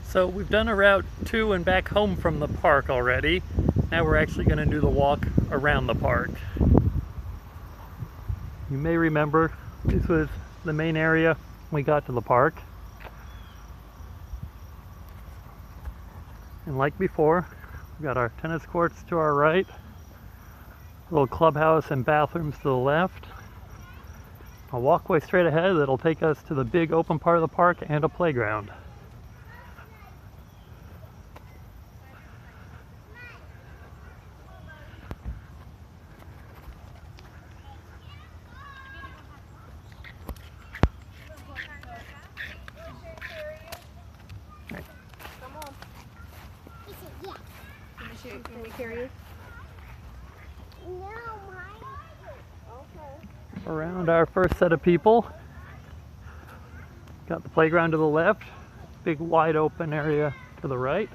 So we've done a route to and back home from the park already. Now we're actually going to do the walk around the park. You may remember this was the main area when we got to the park. And like before, we've got our tennis courts to our right, a little clubhouse and bathrooms to the left, a walkway straight ahead that'll take us to the big open part of the park and a playground. Can we carry you? No, okay. Around our first set of people. Got the playground to the left, big wide open area to the right.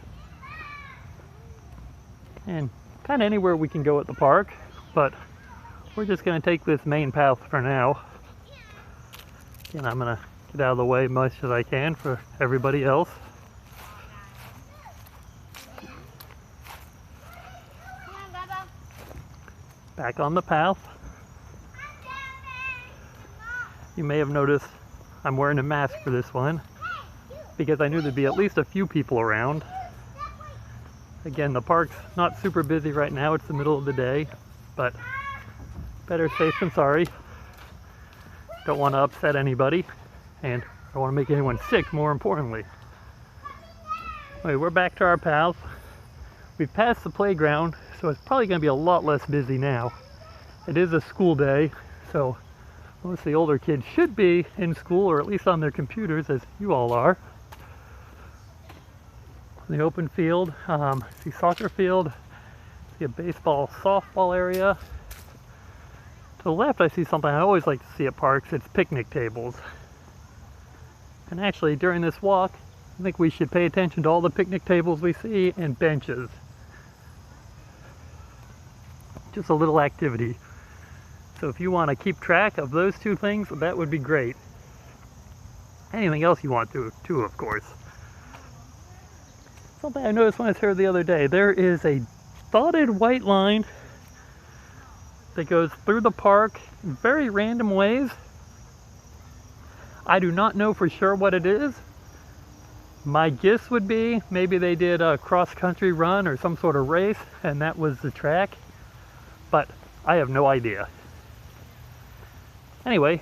And kind of anywhere we can go at the park, but we're just going to take this main path for now. And I'm going to get out of the way as much as I can for everybody else. Back on the path. You may have noticed I'm wearing a mask for this one because I knew there'd be at least a few people around. Again, the park's not super busy right now, it's the middle of the day, but better safe than sorry. Don't want to upset anybody, and I don't want to make anyone sick, more importantly. Anyway, we're back to our path. We've passed the playground, so it's probably going to be a lot less busy now. It is a school day, so most of the older kids should be in school, or at least on their computers, as you all are. The open field, see soccer field, see a baseball, softball area. To the left I see something I always like to see at parks, it's picnic tables. And actually during this walk, I think we should pay attention to all the picnic tables we see and benches. Just a little activity. So if you want to keep track of those two things, that would be great. Anything else you want to, too, of course. Something I noticed when I was here the other day, there is a dotted white line that goes through the park in very random ways. I do not know for sure what it is. My guess would be maybe they did a cross-country run or some sort of race and that was the track, but I have no idea. Anyway,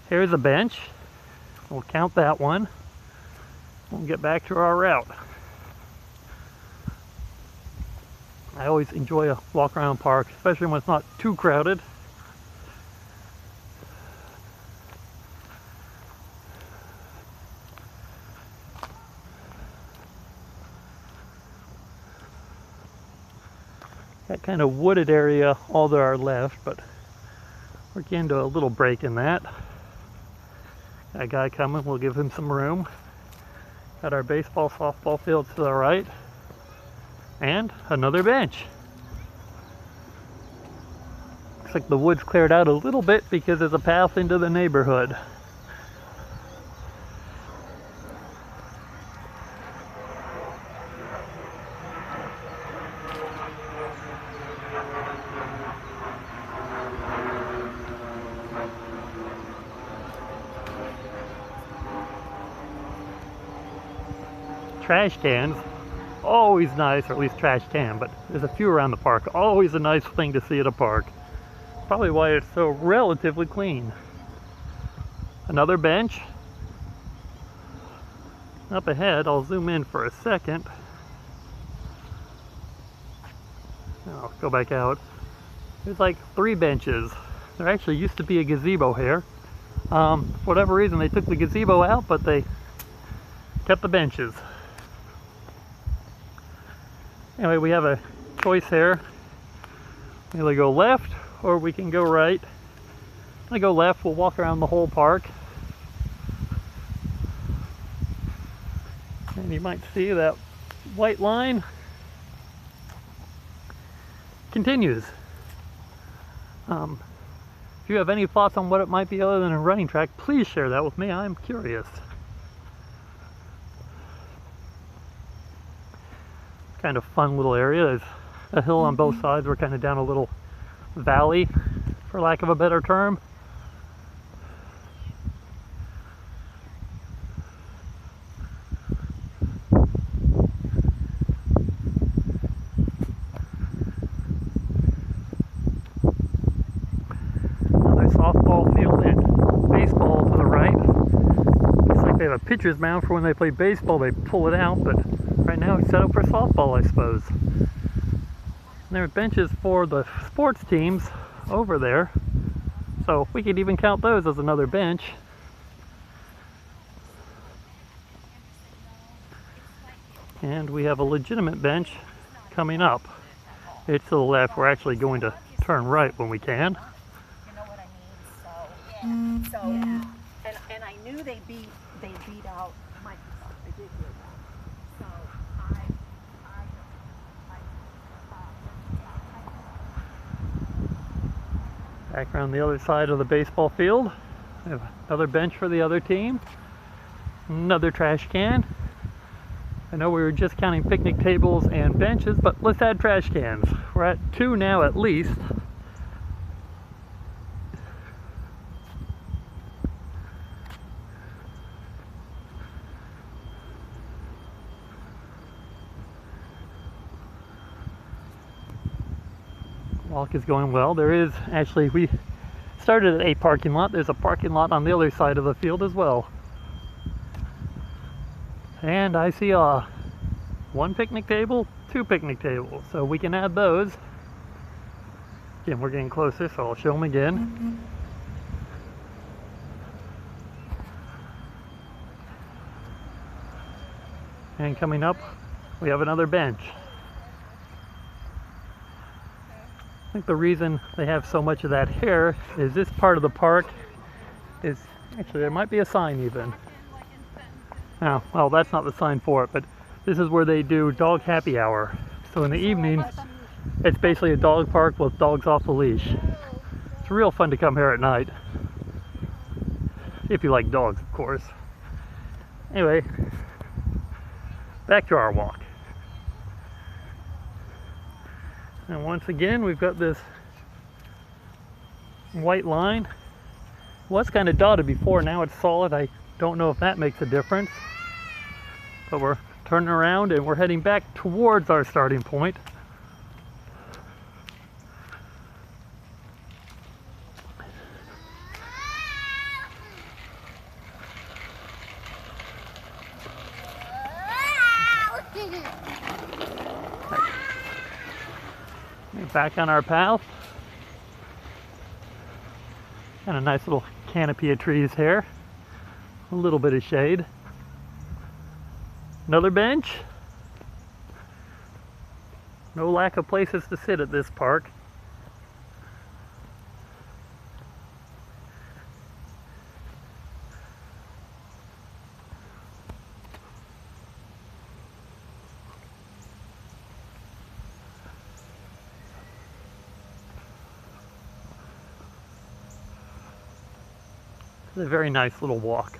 here's a bench. We'll count that one. We'll get back to our route. I always enjoy a walk around the park, especially when it's not too crowded. That kind of wooded area all to our left, but we're getting to a little break in that. Got a guy coming, we'll give him some room. Got our baseball, softball field to the right. And another bench. Looks like the woods cleared out a little bit because there's a path into the neighborhood. Trash cans, always nice, or at least trash can, but there's a few around the park. Always a nice thing to see at a park. Probably why it's so relatively clean. Another bench. Up ahead, I'll zoom in for a second. I'll go back out. There's like 3 benches. There actually used to be a gazebo here. For whatever reason, they took the gazebo out, but they kept the benches. Anyway, we have a choice here. We either go left or we can go right. I'm gonna go left, we'll walk around the whole park. And you might see that white line continues. If you have any thoughts on what it might be other than a running track, please share that with me. I'm curious. kind of fun little area. There's a hill on both sides. We're kind of down a little valley, for lack of a better term. Another softball field and baseball to the right. Looks like they have a pitcher's mound for when they play baseball. They pull it out, but right now it's set up for softball, I suppose. And there are benches for the sports teams over there, so we could even count those as another bench. And we have a legitimate bench coming up. It's to the left. We're actually going to turn right when we can. You know what I mean? So and I knew they beat out Microsoft. I did hear that. So Back around the other side of the baseball field, we have another bench for the other team. Another trash can. I know we were just counting picnic tables and benches, but let's add trash cans. We're at 2 now at least. Walk is going well. There is actually, we started at a parking lot. There's a parking lot on the other side of the field as well. And I see 1 picnic table, 2 picnic tables, so we can add those. Again, we're getting closer, so I'll show them again. And coming up, we have another bench. I think the reason they have so much of that hair is this part of the park is, actually there might be a sign even. Oh, well, that's not the sign for it, but this is where they do dog happy hour. So in the evening, it's basically a dog park with dogs off the leash. It's real fun to come here at night. If you like dogs, of course. Anyway, back to our walk. And once again, we've got this white line. It was kind of dotted before, now it's solid. I don't know if that makes a difference. But we're turning around and we're heading back towards our starting point. Back on our path. Got a nice little canopy of trees here. A little bit of shade. Another bench. No lack of places to sit at this park. It's a very nice little walk.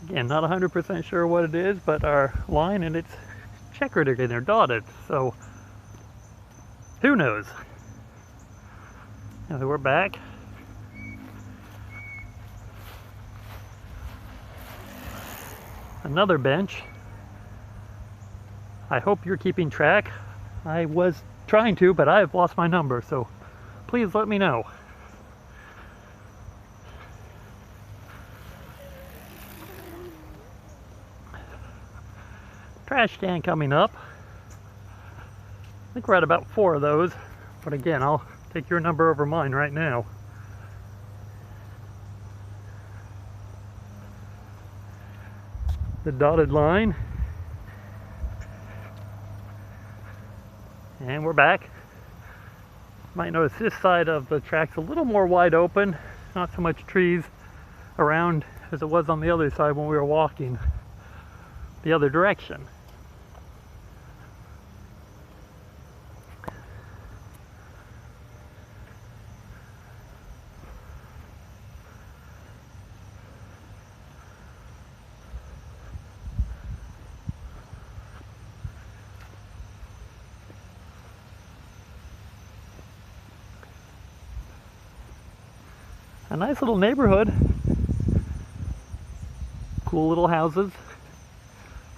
Again, not 100% sure what it is, but our line, and it's checkered again, they're dotted, so who knows? Now we're back. Another bench. I hope you're keeping track. I was trying to, but I've lost my number, so please let me know. Trash can coming up. I think we're at about 4 of those, but again, I'll take your number over mine right now. The dotted line. And we're back. Might notice this side of the track's a little more wide open, not so much trees around as it was on the other side when we were walking the other direction. A nice little neighborhood. Cool little houses.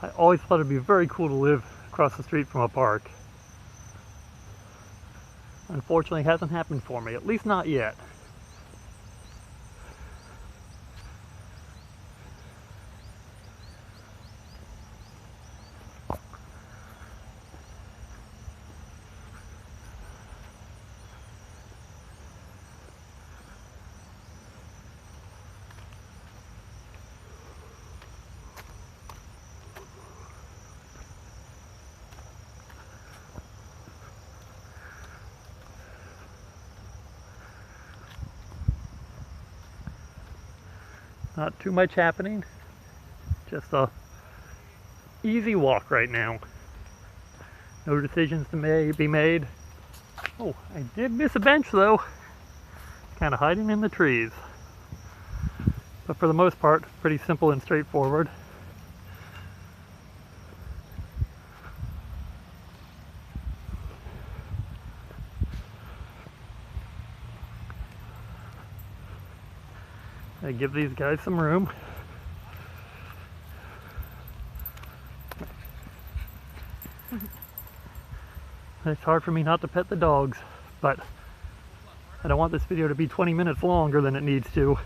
I always thought it'd be very cool to live across the street from a park. Unfortunately, it hasn't happened for me, at least not yet. Not too much happening, just a easy walk right now. No decisions to be made. Oh, I did miss a bench though, kind of hiding in the trees. But for the most part, pretty simple and straightforward. I give these guys some room. It's hard for me not to pet the dogs, but I don't want this video to be 20 minutes longer than it needs to.